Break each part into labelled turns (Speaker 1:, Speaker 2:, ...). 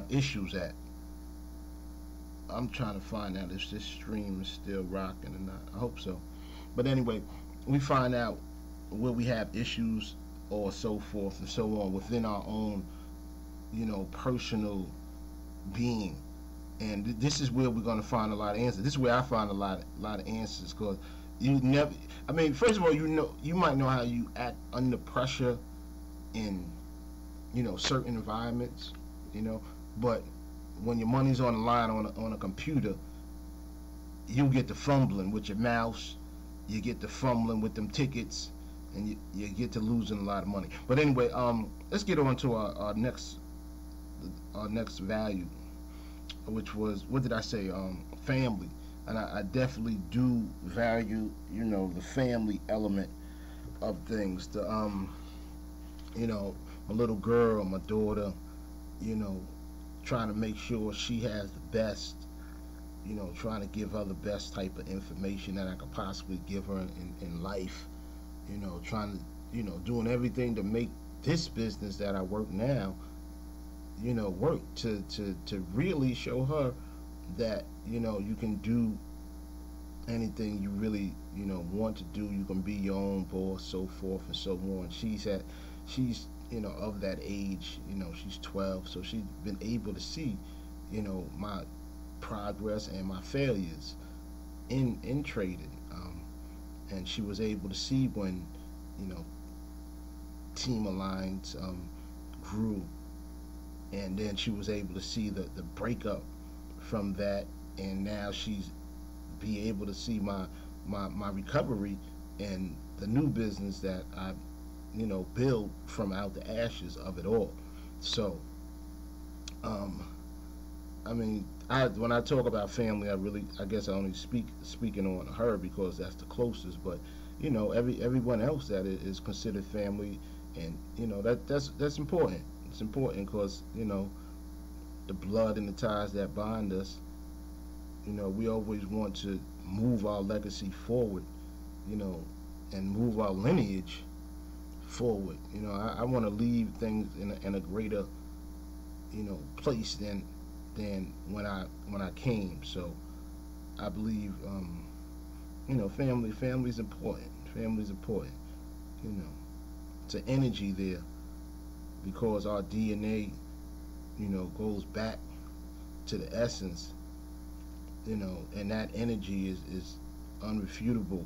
Speaker 1: issues at. I'm trying to find out if this stream is still rocking or not. I hope so. But anyway, we find out where we have issues or so forth and so on within our own, personal being. And this is where we're going to find a lot of answers. This is where I find a lot of answers, because you never. I mean, first of all, you might know how you act under pressure in certain environments, but when your money's on the line on a computer, you get to fumbling with your mouse, you get to fumbling with them tickets, and you get to losing a lot of money. But anyway, let's get on to our next value, which was, what did I say? Family. And I definitely do value, the family element of things. My little girl, my daughter, trying to make sure she has the best, trying to give her the best type of information that I could possibly give her in life, trying to, doing everything to make this business that I work now, work to really show her that, you can do anything you really, want to do. You can be your own boss, so forth and so on. She's of that age, she's 12, so she's been able to see, my progress and my failures in trading, and she was able to see when, Team Alliance grew, and then she was able to see the breakup from that, and now she's be able to see my recovery and the new business that I build from out the ashes of it all. So I mean, when I talk about family, I guess I only speaking on her because that's the closest, but everyone else that is considered family, and that's important. It's important because the blood and the ties that bind us, we always want to move our legacy forward, and move our lineage forward. I want to leave things in a greater, place than when I came. So I believe, family's important. Family's important. It's an energy there, because our DNA, goes back to the essence, and that energy is unrefutable,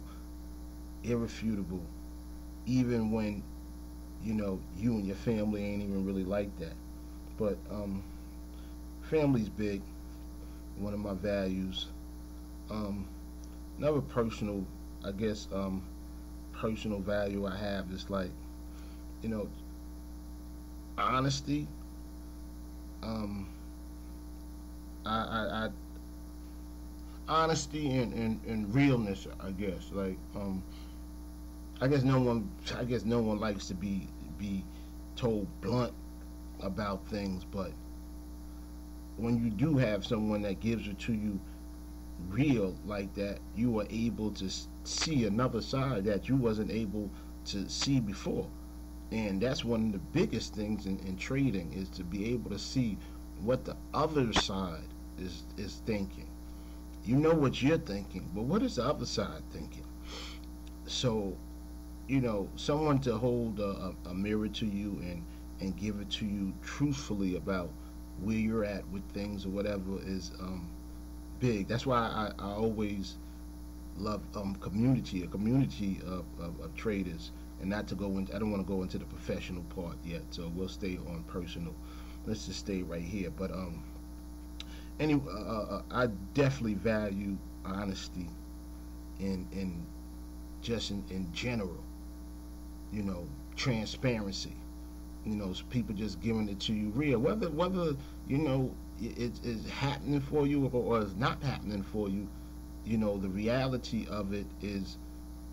Speaker 1: irrefutable, even when you and your family ain't even really like that. But family's big, one of my values. Another personal, I guess, personal value I have is like, honesty. I honesty and realness, I guess. Like, I guess no one likes to be told blunt about things, but when you do have someone that gives it to you real like that, you are able to see another side that you wasn't able to see before. And that's one of the biggest things in trading, is to be able to see what the other side is thinking. You know what you're thinking, but what is the other side thinking? So, someone to hold a mirror to you and give it to you truthfully about where you're at with things or whatever is big. That's why I always love a community of traders, and not to go into, I don't want to go into the professional part yet, so we'll stay on personal. Let's just stay right here. But anyway, I definitely value honesty in general. Transparency. People just giving it to you real, whether it's happening for you or it's not happening for you. The reality of it is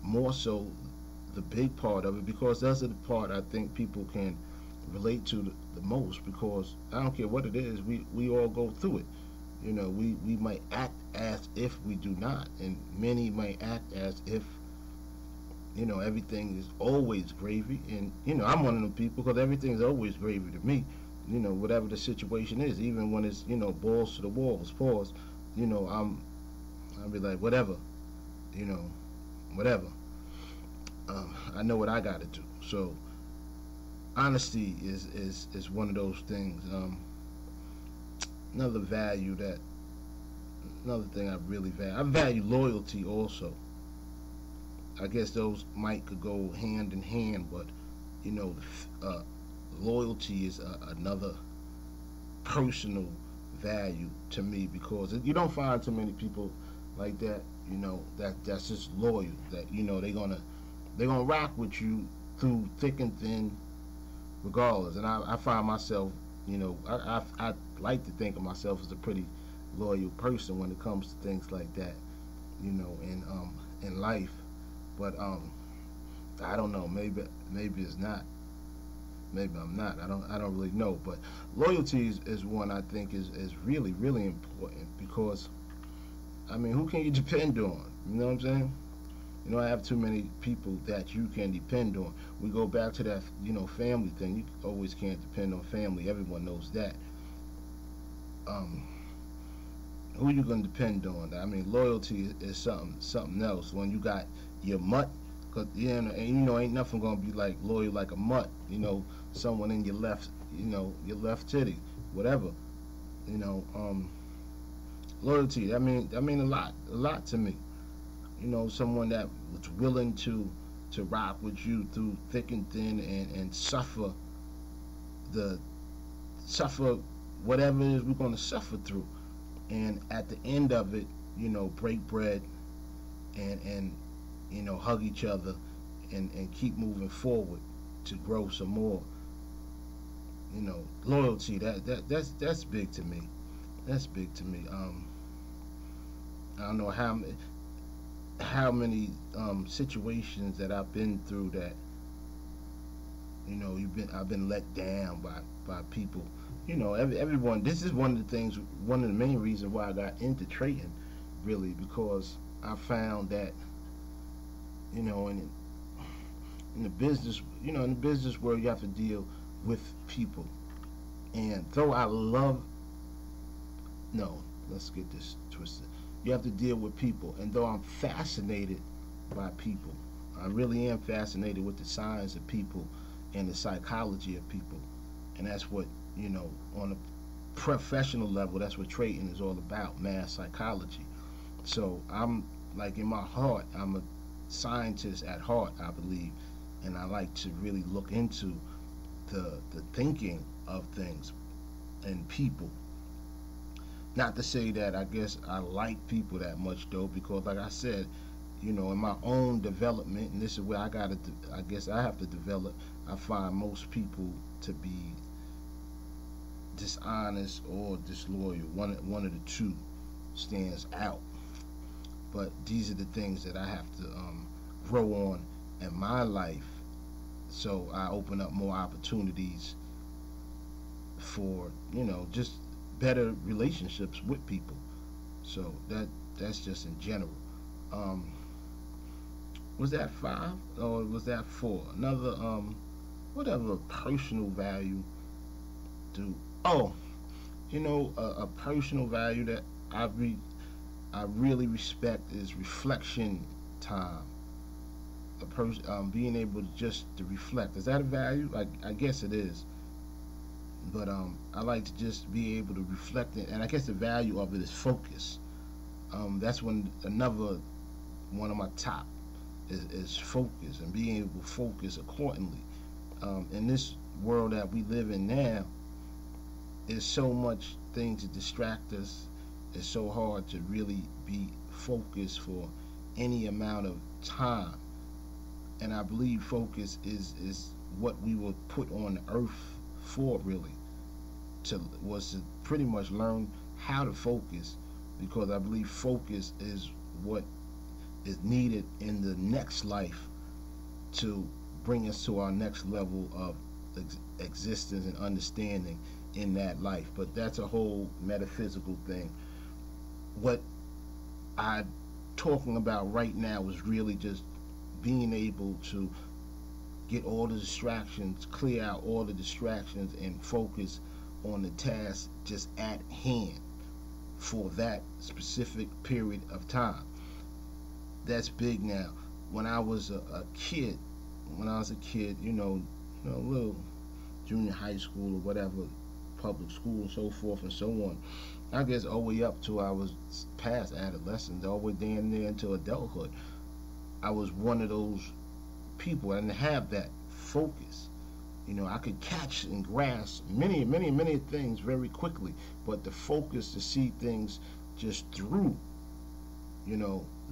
Speaker 1: more so the big part of it, because that's the part I think people can relate to the most, because I don't care what it is, we all go through it. We might act as if we do not, and many might act as if everything is always gravy. And I'm one of them people, because everything's always gravy to me. whatever the situation is, even when it's, balls to the walls, pause, I'll be like, whatever, you know, whatever. I know what I got to do. So honesty is one of those things. Another value that another thing I really value. I value loyalty also. I guess those might could go hand in hand, but you know, uh, loyalty is another personal value to me, because you don't find too many people like that. That's just loyal. That they're gonna rock with you through thick and thin, regardless. And I find myself, I like to think of myself as a pretty loyal person when it comes to things like that, in life. But I don't know. Maybe it's not. Maybe I'm not. I don't really know. But loyalty is one I think is really really important, because I mean, who can you depend on? You know what I'm saying? You don't have too many people that you can depend on. We go back to that, family thing. You always can't depend on family. Everyone knows that. Um, who you gonna depend on? I mean, loyalty is something else. When you got your mutt, cause ain't nothing gonna be like loyal like a mutt. Someone in your left, your left titty, whatever. You know, um, Loyalty. I mean a lot to me. Someone that was willing to rock with you through thick and thin, and the suffer whatever it is we're going to suffer through, and at the end of it, break bread, and hug each other, and keep moving forward to grow some more. Loyalty. That's big to me. That's big to me. I don't know how many situations that I've been through that I've been let down by people. Everyone. This is one of the things. One of the main reasons why I got into trading, really, because I found that in the business, world, you have to deal with people. And though I love, no, let's get this twisted. You have to deal with people, and though I'm fascinated by people, I really am fascinated with the science of people and the psychology of people. And that's what, on a professional level, that's what trading is all about, mass psychology. So I'm, like, in my heart, I'm a scientist at heart, I believe, and I like to really look into the thinking of things and people. Not to say that I guess I like people that much, though, because like I said, in my own development, and this is where I guess I have to develop, I find most people to be dishonest or disloyal. One of the two stands out. But these are the things that I have to grow on in my life, so I open up more opportunities for just better relationships with people. So that's just in general. Um, was that 5 or was that 4? Another whatever personal value do. Oh, a personal value that I really respect is reflection time. A person being able to reflect. Is that a value? I guess it is. But I like to just be able to reflect it, and I guess the value of it is focus. That's another one of my top is focus, and being able to focus accordingly. In this world that we live in now, there's so much things to distract us. It's so hard to really be focused for any amount of time. And I believe focus is what we were put on earth for, really, was to pretty much learn how to focus, because I believe focus is what is needed in the next life to bring us to our next level of existence and understanding in that life. But that's a whole metaphysical thing. What I'm talking about right now is really just being able to get all the distractions, clear out all the distractions, and focus on the task just at hand for that specific period of time. That's big now. When I was a kid, a little junior high school or whatever, public school and so forth and so on. I guess all the way up to I was past adolescence, all the way down there into adulthood. I was one of those people. I didn't have that focus. I could catch and grasp many, many, many things very quickly, but the focus to see things just through,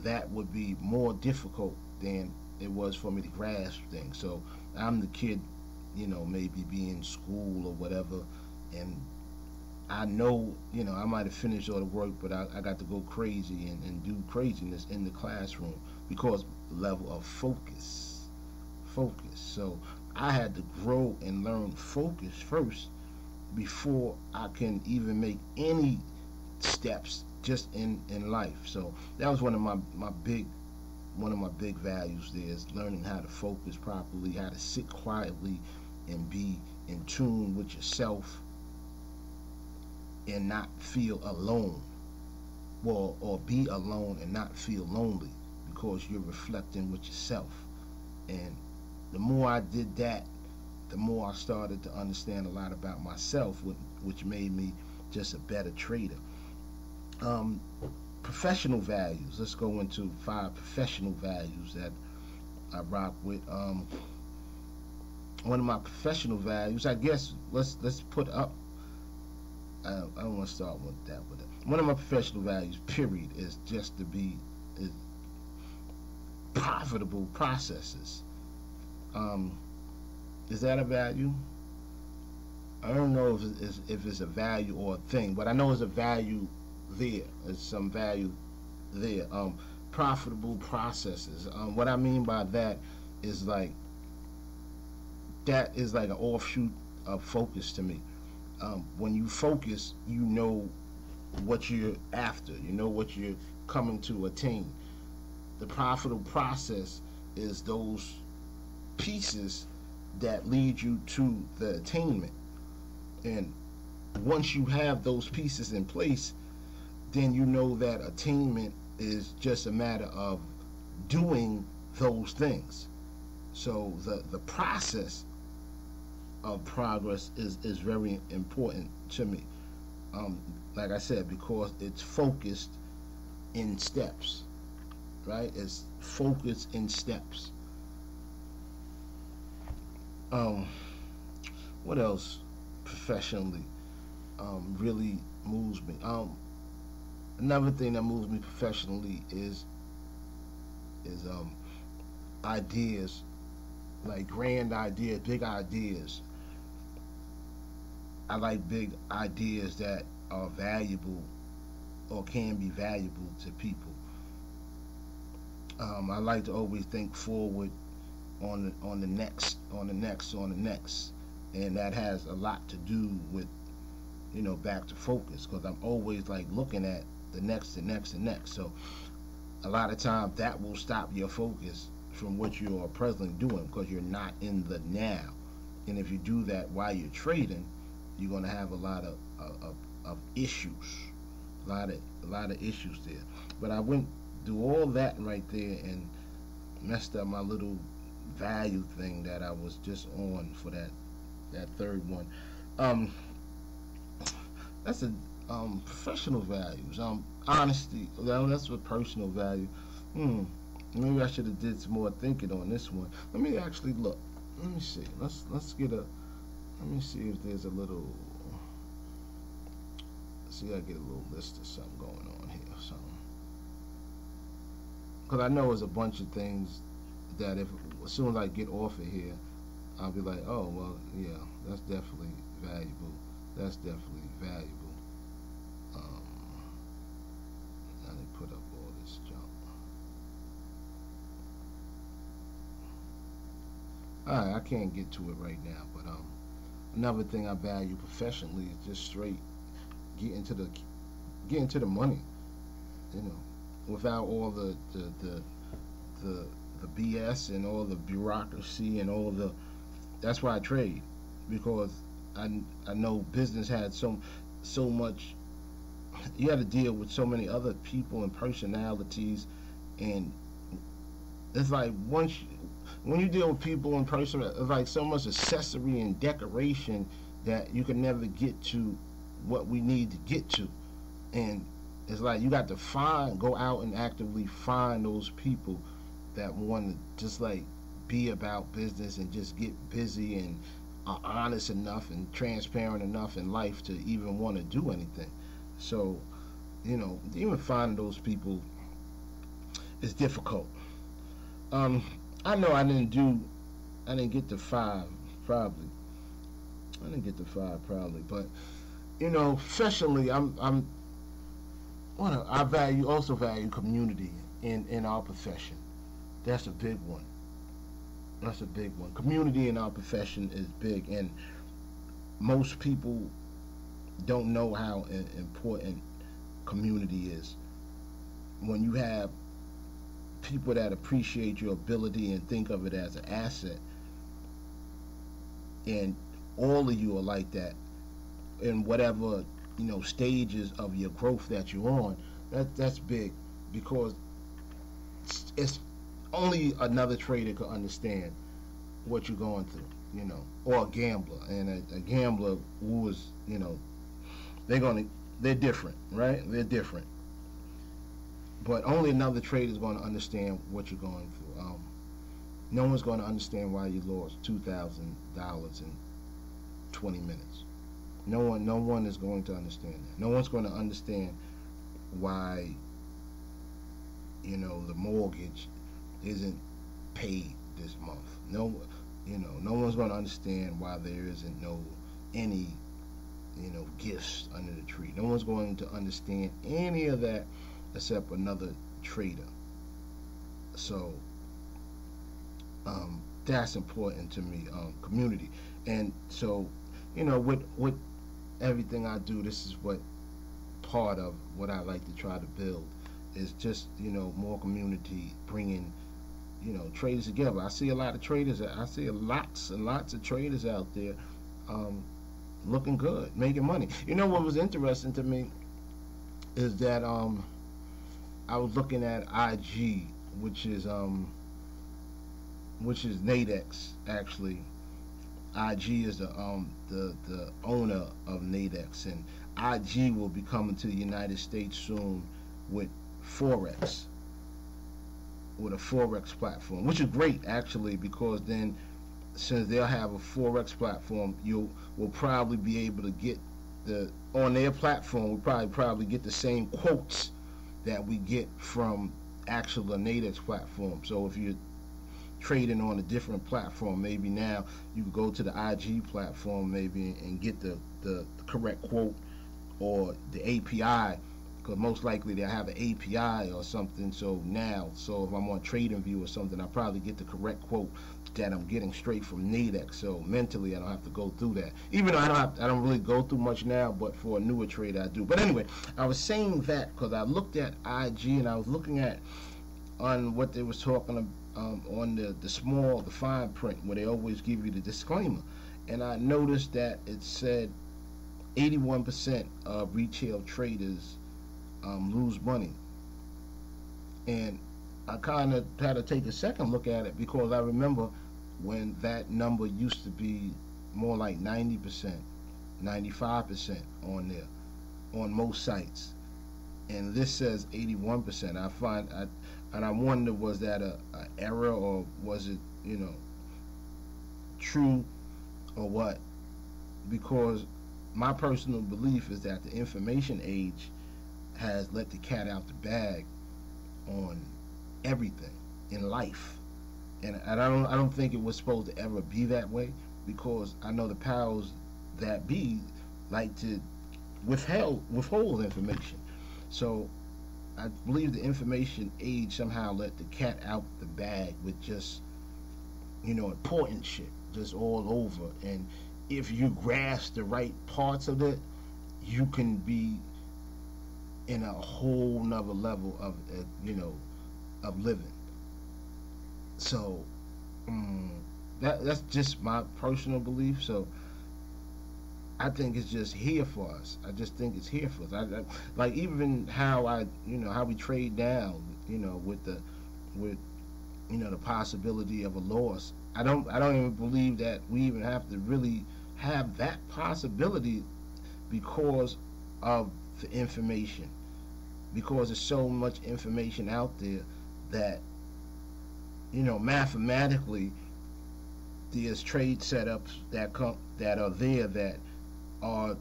Speaker 1: that would be more difficult than it was for me to grasp things. So I'm the kid, maybe be in school or whatever, and I know, I might have finished all the work, but I got to go crazy and do craziness in the classroom because level of focus. So I had to grow and learn focus first before I can even make any steps just in life. So that was one of my big values there, is learning how to focus properly, how to sit quietly and be in tune with yourself and not feel alone. Or be alone and not feel lonely because you're reflecting with yourself. And the more I did that, the more I started to understand a lot about myself, which made me just a better trader. Professional values. Let's go into 5 professional values that I rock with. One of my professional values, I guess, let's put up. I don't want to start with that. But one of my professional values, period, is just to be profitable processes. Is that a value? I don't know if it's a value or a thing, but I know it's a value there. There's some value there. Profitable processes. What I mean by that is like an offshoot of focus to me. When you focus, you know what you're after. You know what you're coming to attain. The profitable process is those pieces that lead you to the attainment. And once you have those pieces in place, then you know that attainment is just a matter of doing those things. So the process of progress is very important to me. Like I said, because it's focused in steps, right? It's focused in steps. What else professionally really moves me? Another thing that moves me professionally is ideas, like grand ideas, big ideas. I like big ideas that are valuable or can be valuable to people. I like to always think forward on the next, and that has a lot to do with back to focus, because I'm always like looking at the next. So a lot of times that will stop your focus from what you are presently doing because you're not in the now. And if you do that while you're trading, you're going to have a lot of issues, a lot of issues there. But I went through all that right there and messed up my little value thing that I was just on for that third one. That's a professional values. Honesty. Well, that's what personal value. Maybe I should have did some more thinking on this one. Let me actually look. Let me see. Let's get a. Let me see if there's a little. See, I get a little list of something going on here. So, because I know there's a bunch of things that as soon as I get off of here, I'll be like, oh well, yeah, that's definitely valuable. That's definitely valuable. Now they put up all this junk. Alright, I can't get to it right now, but another thing I value professionally is just straight getting to the money. Without all the BS and all the bureaucracy and all the. That's why I trade, because I know business had so much. You had to deal with so many other people and personalities, and it's like when you deal with people in person, it's like so much accessory and decoration that you can never get to what we need to get to. And it's like you got to go out and actively find those people that want to just like be about business and just get busy and are honest enough and transparent enough in life to even want to do anything. So, even finding those people is difficult. Um, I know I didn't get to five, probably. I didn't get to five, probably, but professionally, also value community in our profession. That's a big one. That's a big one. Community in our profession is big, and most people don't know how important community is. When you have people that appreciate your ability and think of it as an asset, and all of you are like that in whatever stages of your growth that you're on, that's big, because it's only another trader could understand what you're going through, or a gambler. And a gambler who is, they're different, right? They're different. But only another trader is going to understand what you're going through. No one's going to understand why you lost $2,000 in 20 minutes. No one is going to understand that. No one's going to understand why, the mortgage isn't paid this month. No one's going to understand why there isn't any gifts under the tree. No one's going to understand any of that except another trader. So that's important to me, community. And so, with everything I do, this is what part of what I like to try to build is just, more community, bringing, traders together. I see a lot of traders. I see lots and lots of traders out there looking good, making money. What was interesting to me is that I was looking at IG, which is Nadex, actually. IG is the owner of Nadex, and IG will be coming to the United States soon with Forex, with a Forex platform, which is great actually, because then since they'll have a Forex platform, you will probably be able to get on their platform. We'll probably get the same quotes that we get from actual Nadex platform. So if you're trading on a different platform, maybe now you can go to the IG platform maybe and get the correct quote or the API, because most likely they'll have an API or something. So if I'm on TradingView or something, I'll probably get the correct quote that I'm getting straight from Nadex. So mentally, I don't have to go through that. Even though I don't really go through much now, but for a newer trader, I do. But anyway, I was saying that because I looked at IG and I was looking at on what they was talking about on the fine print, where they always give you the disclaimer, and I noticed that it said 81% of retail traders lose money, and I kind of had to take a second look at it, because I remember when that number used to be more like 90%, 95% on there, on most sites, and this says 81%. I wonder, was that a error, or was it true, or what? Because my personal belief is that the information age has let the cat out the bag on everything in life, and I don't think it was supposed to ever be that way, because I know the powers that be like to withhold information. So I believe the information age somehow let the cat out the bag with just important shit just all over, and if you grasp the right parts of it, you can be in a whole nother level of of living. So that's just my personal belief. So I think it's just here for us. I just think it's here for us. Like even how how we trade now, with the possibility of a loss. I don't even believe that we even have to really have that possibility because of the information. Because there's so much information out there that mathematically there's trade setups that are there that are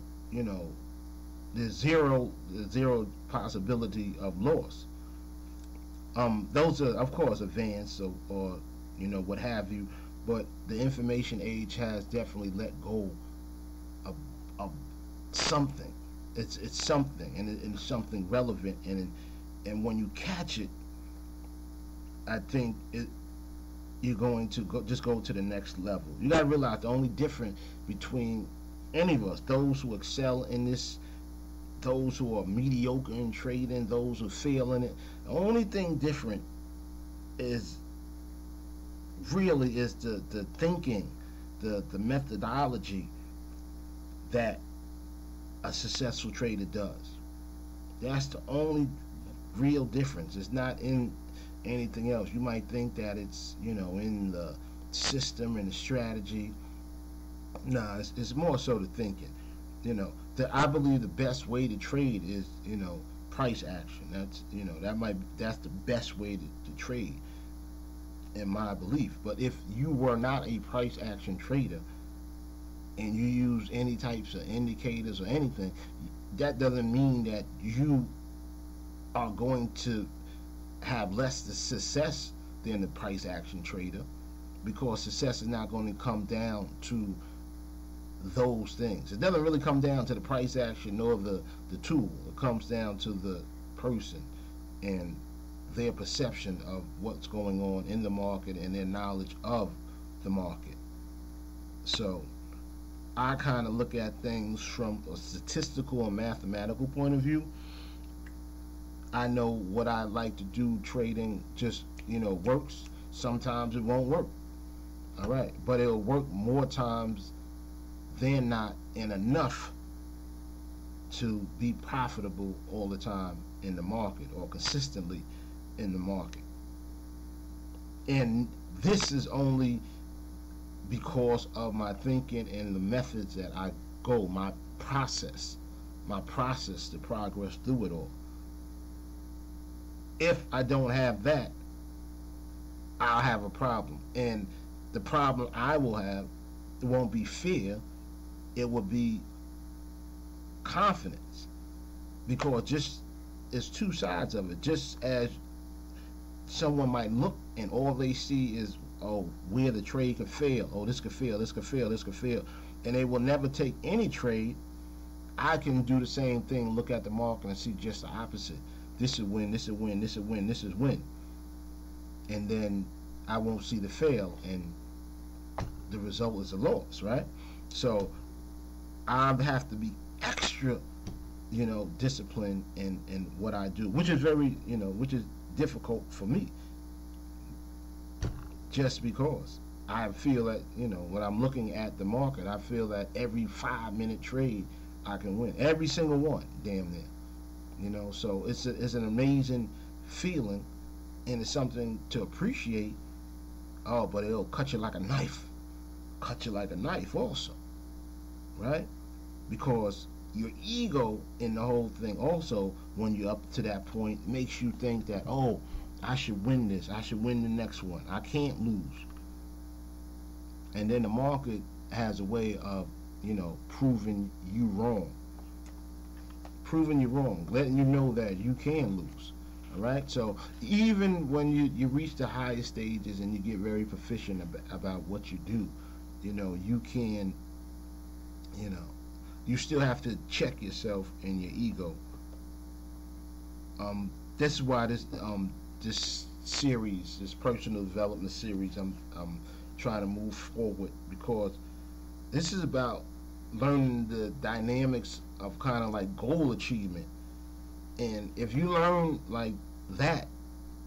Speaker 1: there's zero possibility of loss. Those are of course advanced or what have you, but the information age has definitely let go of something. It's something, and it's something relevant, and when you catch it, I think you're going to go to the next level. You got to realize the only difference between any of us, those who excel in this, those who are mediocre in trading, those who fail in it, the only thing different is the thinking, the methodology that a successful trader does. That's the only real difference. It's not in anything else. You might think that it's in the system and the strategy. Nah, it's more so the thinking. I believe the best way to trade is price action. That's the best way to trade in my belief. But if you were not a price action trader and you use any types of indicators or anything, that doesn't mean that you are going to have less success than the price action trader, because success is not going to come down to those things. It doesn't really come down to the price action nor the tool. It comes down to the person and their perception of what's going on in the market and their knowledge of the market. So I kind of look at things from a statistical and mathematical point of view. I know what I like to do trading just works. Sometimes it won't work. All right, but it'll work more times than not, and enough to be profitable all the time in the market or consistently in the market. And this is only because of my thinking and the methods that I go, my process to progress through it all. If I don't have that, I'll have a problem. And the problem I will have, it won't be fear, it will be confidence. Because just it's two sides of it. Just as someone might look and all they see is, oh, where the trade could fail. Oh, this could fail, this could fail, this could fail. And they will never take any trade. I can do the same thing, look at the market and see just the opposite. This is win, this is win, this is win, this is win. And then I won't see the fail, and the result is a loss, right? So I have to be extra, disciplined in what I do, which is which is difficult for me. Just because I feel that, when I'm looking at the market, I feel that every 5-minute trade I can win. Every single one, damn near. So it's an amazing feeling, and it's something to appreciate. Oh, but it'll cut you like a knife. Cut you like a knife also. Right? Because your ego in the whole thing also, when you're up to that point, makes you think that, oh, I should win this. I should win the next one. I can't lose. And then the market has a way of, proving you wrong. Proving you wrong. Letting you know that you can lose. All right? So even when you reach the higher stages and you get very proficient about what you do, you can, you still have to check yourself and your ego. This is why this series, this personal development series, I'm trying to move forward, because this is about learning the dynamics of kind of like goal achievement. And if you learn like that,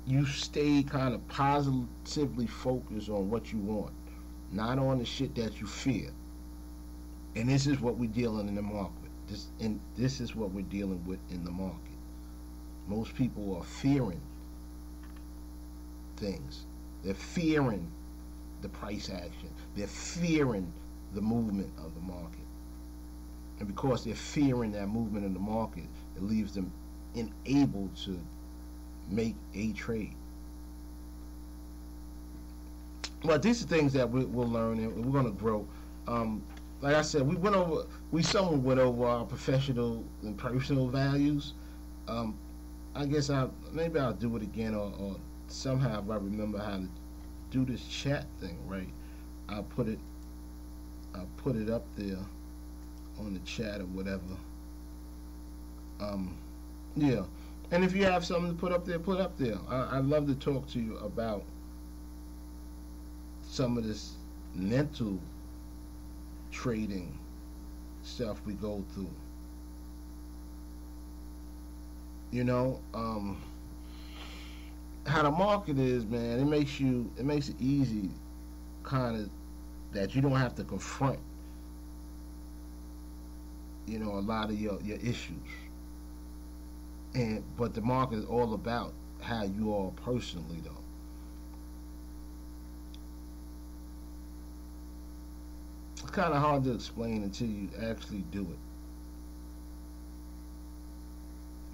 Speaker 1: you stay kind of positively focused on what you want, not on the shit that you fear. And this is what we're dealing in the market. This is what we're dealing with in the market. Most people are fearing things. They're fearing the price action. They're fearing the movement of the market. And because they're fearing that movement in the market, it leaves them unable to make a trade. But these are things that we'll learn and we're going to grow. Like I said, we somewhat went over our professional and personal values. I guess maybe I'll do it again, or somehow if I remember how to do this chat thing right, I'll put it up there on the chat or whatever. Yeah, and if you have something to put up there. I'd love to talk to you about some of this mental trading stuff we go through. You know, how the market is, man. It makes it easy, kind of, that you don't have to confront, you know, a lot of your issues. But the market is all about how you are personally, though. It's kind of hard to explain until you actually do it.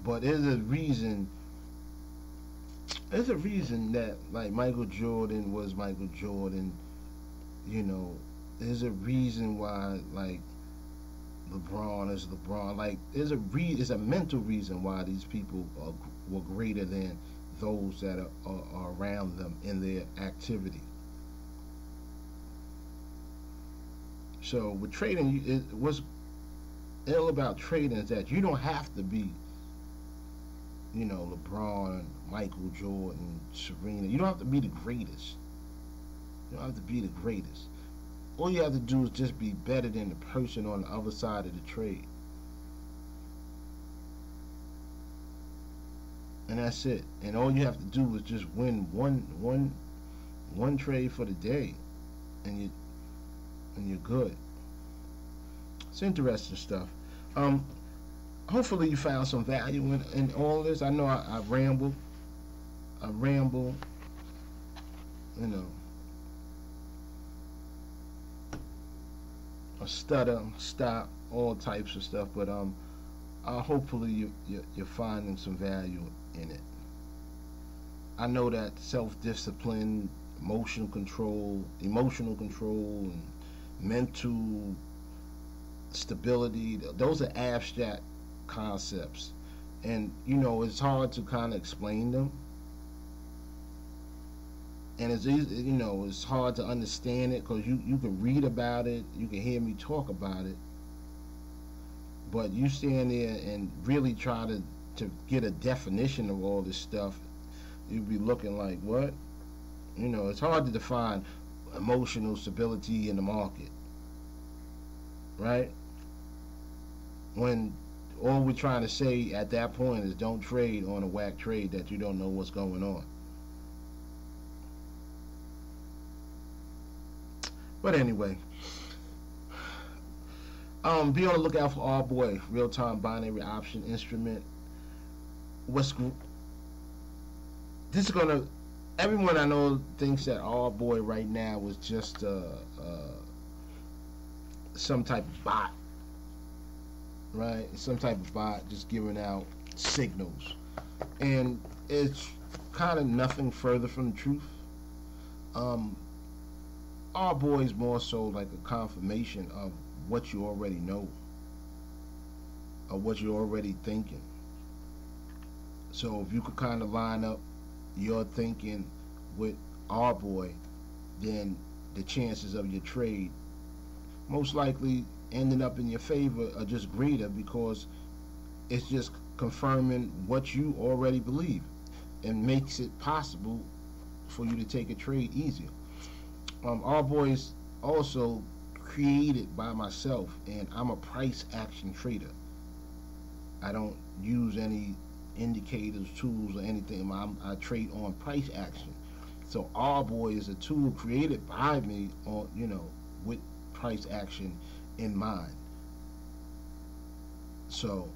Speaker 1: But there's a reason that, like, Michael Jordan was Michael Jordan. You know, there's a reason why, like, LeBron is LeBron. Like, there's a mental reason why these people were greater than those that are around them in their activity. So with trading, what's ill about trading is that you don't have to be, you know, LeBron, Michael Jordan, Serena. You don't have to be the greatest. You don't have to be the greatest. All you have to do is just be better than the person on the other side of the trade. And that's it. And all you have to do is just win one trade for the day, and you're good. It's interesting stuff. Hopefully you found some value in all this. I know I ramble, you know, I stutter, stop, all types of stuff. But hopefully you're finding some value in it. I know that self-discipline, emotional control, and mental stability, those are abstract concepts, and you know, it's hard to kind of explain them, and it's easy, you know, it's hard to understand it because you can read about it, you can hear me talk about it, but you stand there and really try to get a definition of all this stuff, you'd be looking like, what? You know, it's hard to define emotional stability in the market, right? When all we're trying to say at that point is don't trade on a whack trade that you don't know what's going on. But anyway, be on the lookout for R-BOI, real-time binary option instrument. This is gonna. Everyone I know thinks that R-BOI right now is just some type of bot, right? Some type of bot just giving out signals, and it's kind of nothing further from the truth. R-BOI is more so like a confirmation of what you already know, or what you're already thinking. So if you could kind of line up your thinking with R-BOI, then the chances of your trade most likely ending up in your favor are just greater, because it's just confirming what you already believe and makes it possible for you to take a trade easier. R-BOI is also created by myself, and I'm a price action trader. I don't use any indicators, tools, or anything. I trade on price action. So R-BOI is a tool created by me on, you know, with price action, in mind. So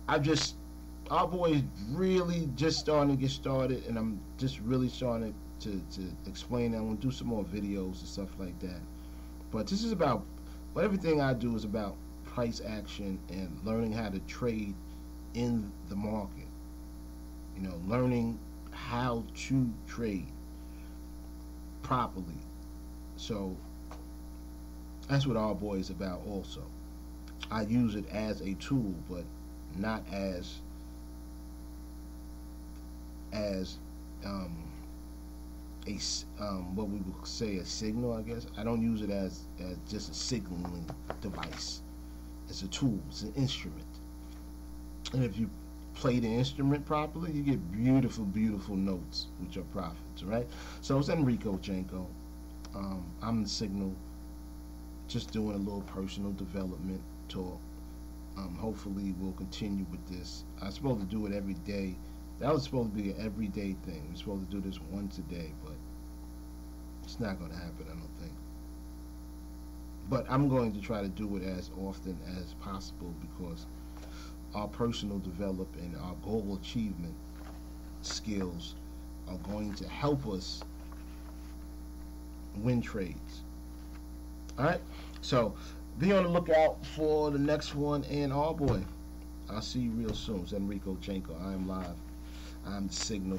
Speaker 1: R-BOI is really just starting to get started, and I'm just really starting to explain it. I'm going to do some more videos and stuff like that. But this is about, but everything I do is about price action and learning how to trade in the market. You know, learning how to trade properly. So that's what R-BOI is about also. I use it as a tool, but not as what we would say a signal, I guess. I don't use it as just a signaling device. It's a tool. It's an instrument. And if you play the instrument properly, you get beautiful, beautiful notes with your profits, right? So it's Enrico Janko. I'm the Signal, just doing a little personal development talk. Hopefully we'll continue with this. I'm supposed to do it every day. That was supposed to be an everyday thing. We're supposed to do this once a day, but it's not going to happen, I don't think. But I'm going to try to do it as often as possible, because our personal development and our goal achievement skills are going to help us win trades. Alright, so be on the lookout for the next one, and R-BOI, I'll see you real soon. It's Enrico Janko. I am live. I'm the Signal.